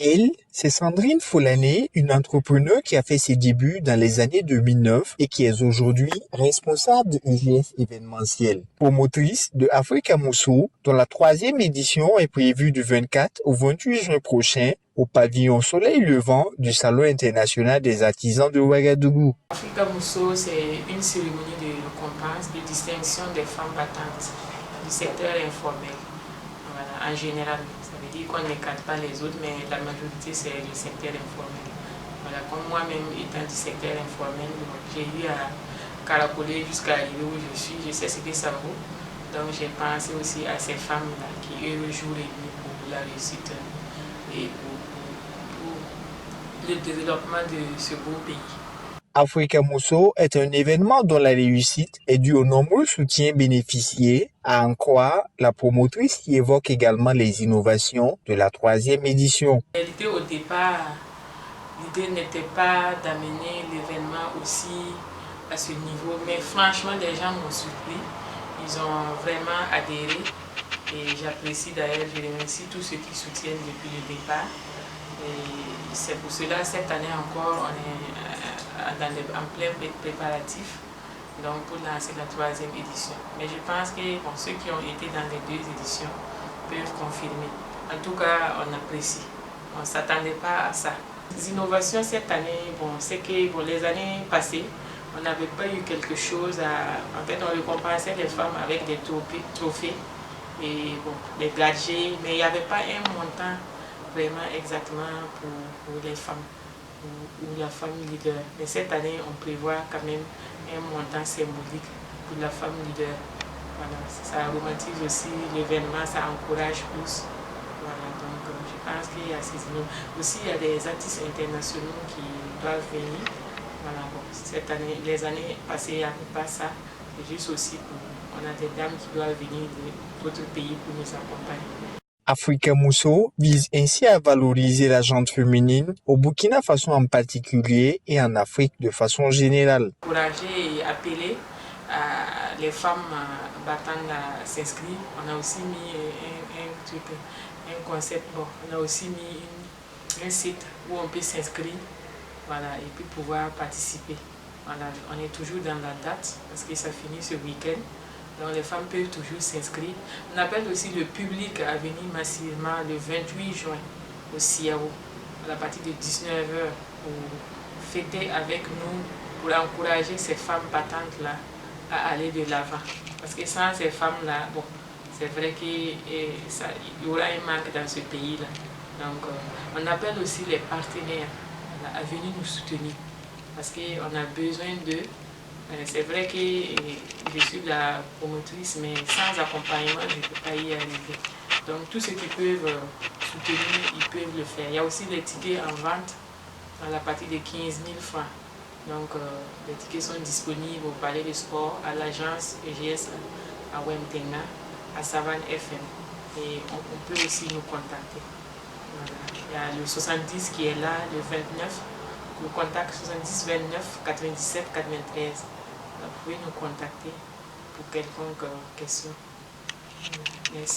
Elle, c'est Sandrine Folané, une entrepreneure qui a fait ses débuts dans les années 2009 et qui est aujourd'hui responsable de UGS événementiel, promotrice de Africa Mousso, dont la troisième édition est prévue du 24 au 28 juin prochain au pavillon Soleil Levant du Salon international des artisans de Ouagadougou. Africa Mousso, c'est une cérémonie de récompense, de distinction des femmes battantes du secteur informel. Voilà, en général, ça veut dire qu'on n'écarte pas les autres, mais la majorité c'est le secteur informel. Voilà, comme moi-même étant du secteur informel, j'ai eu à caracoler jusqu'à arriver où je suis, je sais ce que ça vaut. Donc j'ai pensé aussi à ces femmes-là qui eux jour et nuit pour la réussite et pour le développement de ce beau pays. Africa Mousso est un événement dont la réussite est due aux nombreux soutiens bénéficiés, à en croire la promotrice qui évoque également les innovations de la troisième édition. En réalité, au départ, l'idée n'était pas d'amener l'événement aussi à ce niveau, mais franchement, les gens m'ont surpris. Ils ont vraiment adhéré et j'apprécie d'ailleurs, je remercie tous ceux qui soutiennent depuis le départ. Et c'est pour cela, cette année encore, on est en plein préparatif donc pour lancer la troisième édition. Mais je pense que bon, ceux qui ont été dans les deux éditions peuvent confirmer. En tout cas, on apprécie. On ne s'attendait pas à ça. Les innovations cette année, bon, c'est que bon, les années passées, on n'avait pas eu quelque chose à... En fait, on récompensait les femmes avec des trophées et bon, des gadgets, mais il n'y avait pas un montant vraiment exactement pour les femmes ou la femme leader. Mais cette année, on prévoit quand même un montant symbolique pour la femme leader. Voilà, ça romantise aussi l'événement, ça encourage plus. Voilà, donc je pense qu'il y a ces innovations. Aussi, il y a des artistes internationaux qui doivent venir. Voilà, bon, cette année, les années passées, il n'y avait pas ça. C'est juste aussi on a des dames qui doivent venir d'autres pays pour nous accompagner. Africa Mousso vise ainsi à valoriser la gente féminine au Burkina Faso en particulier et en Afrique de façon générale. Encourager et appeler les femmes battantes à s'inscrire. On a aussi mis un concept, bon, on a aussi mis un site où on peut s'inscrire, voilà, et puis pouvoir participer. Voilà, on est toujours dans la date parce que ça finit ce week-end. Donc les femmes peuvent toujours s'inscrire. On appelle aussi le public à venir massivement le 28 juin au CIAO à partir de 19h pour fêter avec nous, pour encourager ces femmes battantes-là à aller de l'avant. Parce que sans ces femmes-là, bon, c'est vrai qu'il y aura un manque dans ce pays-là. Donc on appelle aussi les partenaires à venir nous soutenir parce qu'on a besoin d'eux. C'est vrai que je suis la promotrice, mais sans accompagnement, je ne peux pas y arriver. Donc, tous ceux qui peuvent soutenir, ils peuvent le faire. Il y a aussi les tickets en vente à la partie de 15 000 francs. Donc, les tickets sont disponibles au Palais de Sport, à l'agence EGS à Wemtenga, à Savane FM. Et on peut aussi nous contacter. Voilà. Il y a le 70 qui est là, le 29. Le contact 70 29 97 93. Vous pouvez nous contacter pour quelconque question. Merci.